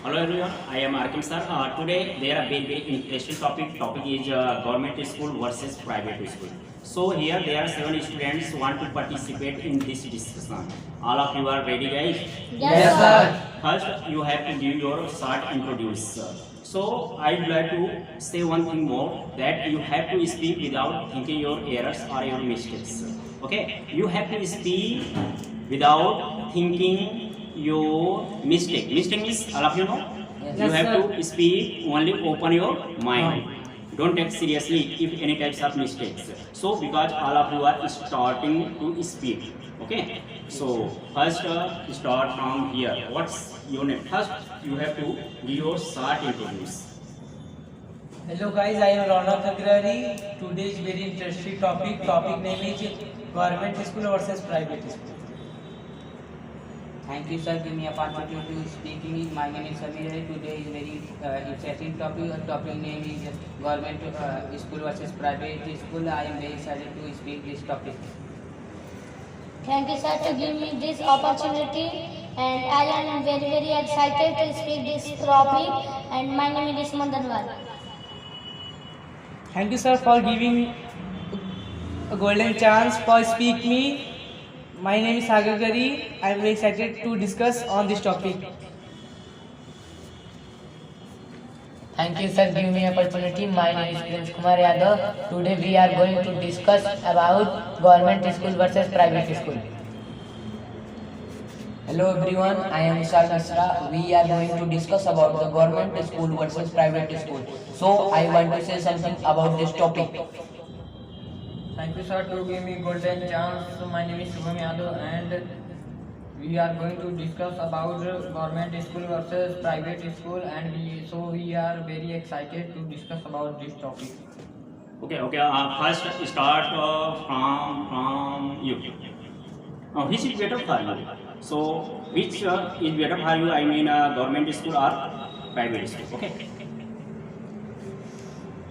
Hello everyone, I am Arkim sir. Today there are very interesting topic. Topic is government school versus private school. So here there are 7 students want to participate in this discussion. All of you are ready, guys? Yes, sir. First, you have to give your short introduce. So I would like to say one thing more, that you have to speak without thinking your errors or your mistakes. Okay, you have to speak without thinking your mistake. Mistake means all of you know. Yes, You have sir. to speak only open your mind. Don't take seriously if any types of mistakes. So because all of you are starting to speak. Okay. So first start from here. What's your name? First you have to give your short introduce. Hello guys, I am Ronak Agrari. Today's very interesting topic. Topic name is government school versus private school. Thank you, sir. Give me a opportunity to speaking. My name is Samir. Today is very interesting topic. Topic name is government school versus private school. I am very excited to speak this topic. Thank you, sir, to give me this opportunity, and I am very excited to speak this topic. And my name is Isman Danwal. Thank you, sir, for giving a golden chance for speak me. My name is Sagar Gari. I am very excited to discuss on this topic. Thank you, sir. Give me opportunity. My name is Prince Kumar Yadav. Today we are going to discuss about government school versus private school. Hello, everyone. I am Vishal Nasra. We are going to discuss about the government school versus private school. So I want to say something about this topic. Thank you, sir, to give me golden chance. My name is Shubham Yadav, and we are going to discuss about government school versus private school, and we are very excited to discuss about this topic. Okay. First start from you. Which is better for you? So which is better for you? I mean government school or private school? Okay.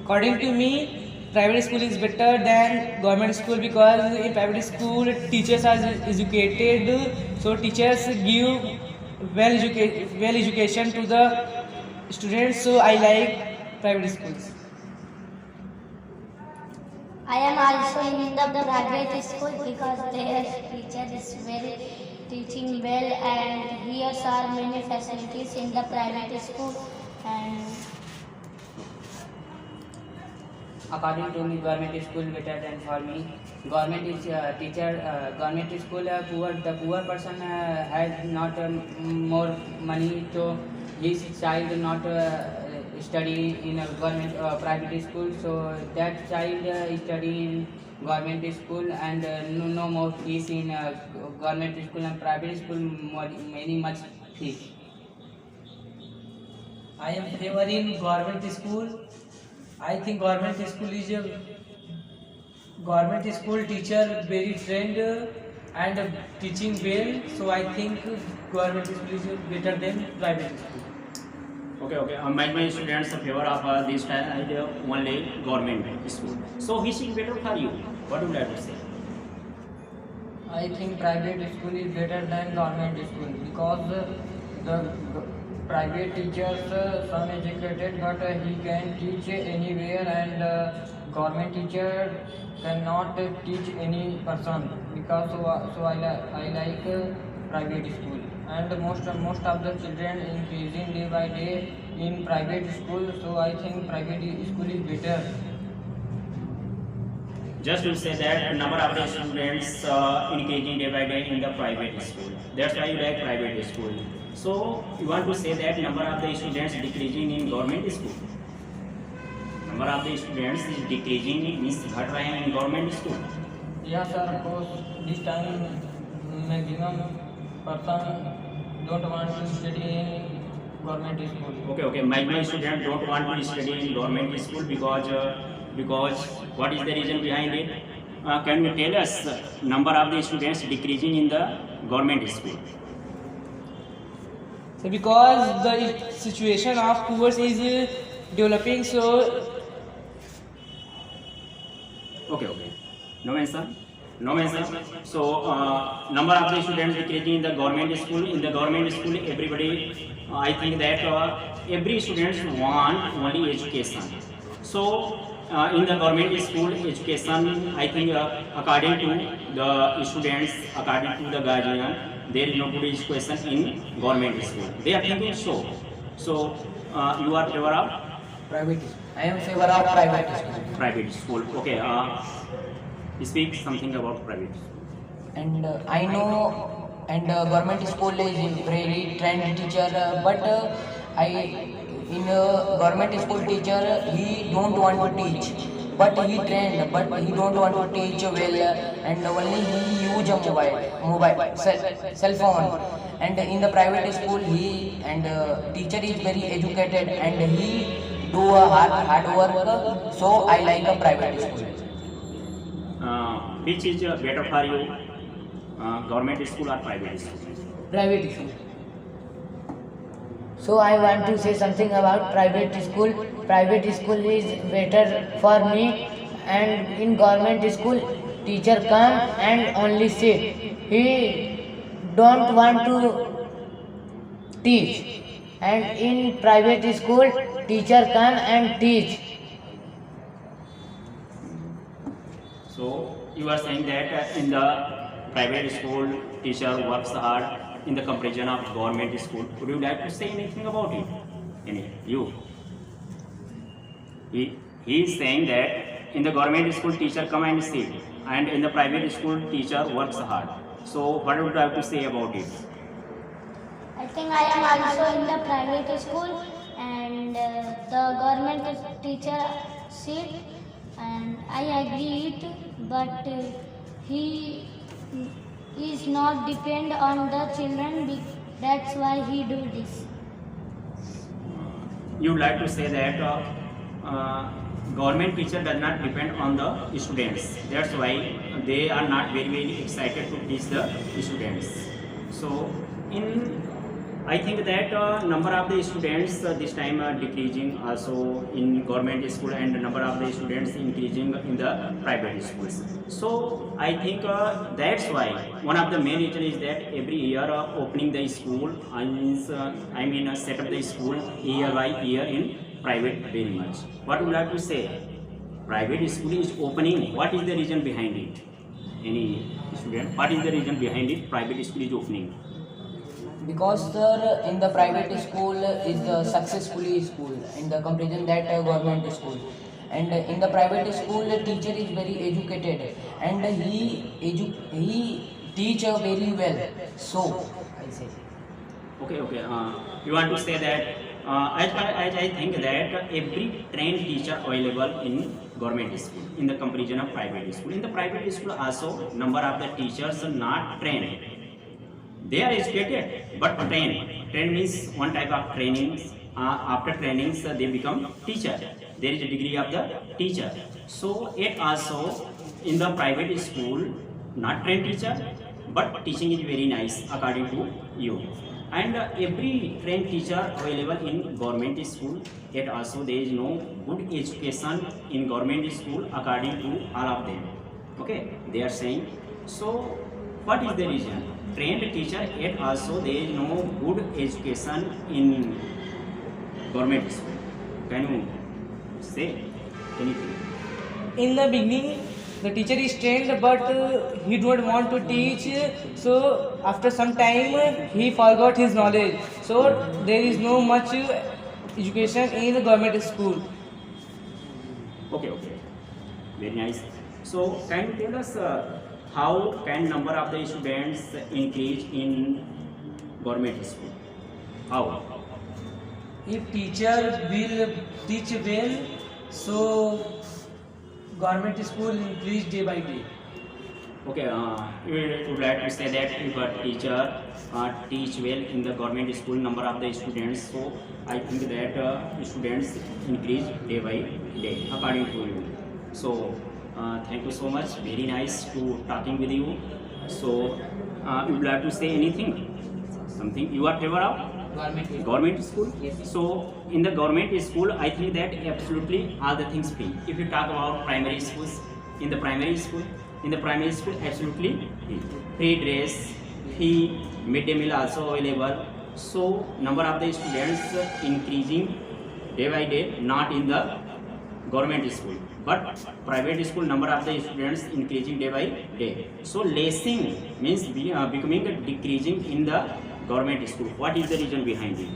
According to me, private school is better than government school because in private school teachers are educated, so teachers give well education to the students. So I like private schools. I am also in the private school because their teacher is very teaching well, and here are many facilities in the private school. And According to me, government school better than for me. Government is government school the poor person has not more money, so his child not study in a government private school. So that child study in government school, and no more fees in government school and private school, many much fees. I am favoring government school. I think government school is a government school teacher very trained and teaching well. So I think government school is better than private school. Okay. My students favor of this time only government school. So which is better for you? What would you like to say? I think private school is better than government school because the private teachers some educated, but he can teach anywhere, and government teacher cannot teach any person, because I like private school, and most of the children increasing day by day in private school. So I think private school is better. Just to say that number of the students increasing day by day in the private school. That's why you like private school. So you want to say that number of the students decreasing in government school. Number of the students is decreasing means घट रहे हैं in government school. Yes, sir, because this time maximum person don't want to study in government school. Okay. My students don't want to study in government school because what is the reason behind it? Can you tell us number of the students decreasing in the government school? So because the situation of poor is developing, so Okay. No answer. No mention. So number of the students decreasing in the government school. In the government school, everybody, I think that every student want only education. So in the government school, education, I think according to the students, according to the guardian, there is no good education in government school. They are thinking so. So you are favor of Private. I am favor of private school. private school. Okay. Speak something about private. And I know, and government school is very trained teacher, but I in government school teacher he don't want to teach, but he trained, but he don't want to teach well, and only he use a mobile cell phone. And in the private school he and teacher is very educated and he do a hard work, so I like a private school. Which is better for you, government school or private school? Private school. So I want to say something about private school. Private school is better for me, and in government school teacher come and only sit. He don't want to teach, and in private school teacher come and teach. So you are saying that in the private school teacher works hard in the comparison of government school. Would you like to say anything about it? You? He is saying that in the government school teacher come and sit, and in the private school teacher works hard. So what would you have to say about it? I think I am also in the private school, and the government teacher sit, and I agree it, but he is not depend on the children. That's why he do this. You would like to say that government teacher does not depend on the students. That's why they are not very excited to teach the students. So I think that number of the students this time decreasing also in government school, and number of the students increasing in the private schools. So I think that's why one of the main reason is that every year opening the school, I mean set up the school year by year in private very much. What would you like to say? Private school is opening. What is the reason behind it? Any student? What is the reason behind it? Private school is opening. Because sir, in the private school is the successfully school in the comparison that government school, and in the private school teacher is very educated and he teach very well. So I say. Okay. You want to say that as I think that every trained teacher available in government school in the comparison of private school. In the private school also number of the teachers are not trained. They are educated but trained. Trained means one type of trainings. After trainings they become teacher. There is a degree of the teacher. So it also in the private school not trained teacher, but teaching is very nice according to you. And every trained teacher available in government school, yet also there is no good education in government school according to all of them. Okay, they are saying. So what is the reason? Trained teacher, yet also there is no good education in government school. Can you say anything? In the beginning, the teacher is trained, but he don't want to teach. So after some time, he forgot his knowledge. So there is no much education in the government school. Okay, very nice. So can you tell us how can number of the students increase in government school? How? If teacher will teach well, so government school increase day by day. Okay, you would like to say that if a teacher teach well in the government school, number of the students, so I think that students increase day by day according to you. So thank you so much. Very nice to talking with you. So you would like to say anything? Something you are favor of? Government school? Yes. So in the government school, I think that absolutely all the things free. If you talk about primary schools, in the primary school, In the primary school, absolutely free dress, free midday meal also available. So number of the students increasing day by day, not in the government school, but private school number of the students increasing day by day. So lessing means becoming decreasing in the government school. What is the reason behind it?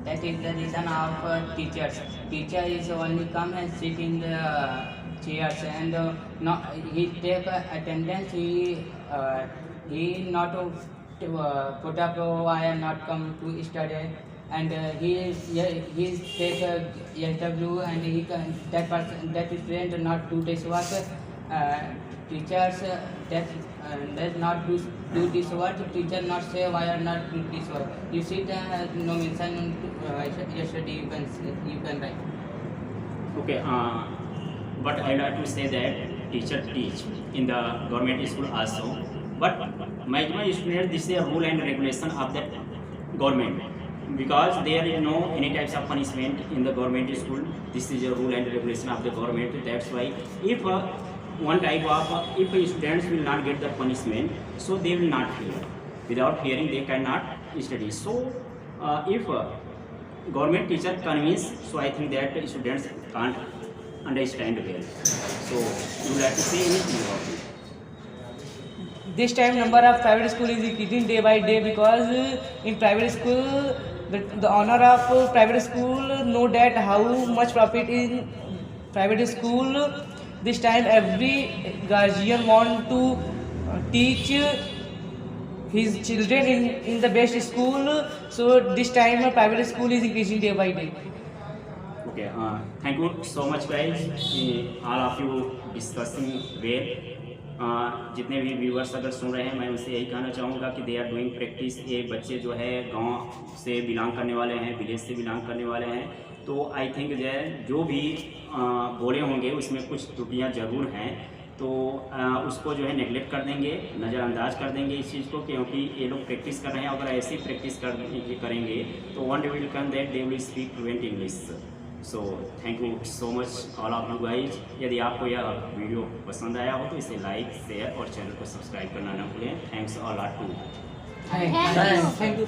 That is the reason of teachers. Teacher is only come and sit in the chairs and not he take attendance. He not put up. Oh, I am not come to study, and he take interview and he can, that person that student not do this work. Teachers that not do this work. Teacher not say why are not do this work. You sit no mention yesterday you can write. Okay, but I like to say that teacher teach in the government school also. But my students, this is a rule and regulation of the government, because there is no any types of punishment in the government school. This is a rule and regulation of the government. That's why if one type of if students will not get the punishment, so they will not fear. Without fearing, they cannot study. So if government teacher convince, so I think that students can't understand well. So you would like to say anything about it? This time number of private school is increasing day by day, because in private school the owner of private school know that how much profit in private school. This time every guardian want to teach his children in the best school. So this time private school is increasing day by day. Okay, thank you so much guys. All of you discussing well. जितने भी viewers अगर सुन रहे हैं, मैं उनसे यही कहना चाहूँगा कि दे आर डूइंग प्रैक्टिस. ये बच्चे जो है गांव से बिलोंग करने वाले हैं, विलेज से बिलोंग करने वाले हैं. तो आई थिंक जो भी बोले होंगे उसमें कुछ त्रुटियाँ ज़रूर हैं. तो उसको जो है नेगलेक्ट कर देंगे, नज़रअंदाज कर देंगे इस चीज़ को, क्योंकि ये लोग प्रैक्टिस कर रहे हैं. अगर ऐसी प्रैक्टिस करेंगे तो one day will come that they will speak fluent English. So thank you so much all of you guys. यदि आपको यह वीडियो पसंद आया हो तो इसे लाइक, शेयर और चैनल को सब्सक्राइब करना न भूलें. Thanks all are to. Thank you.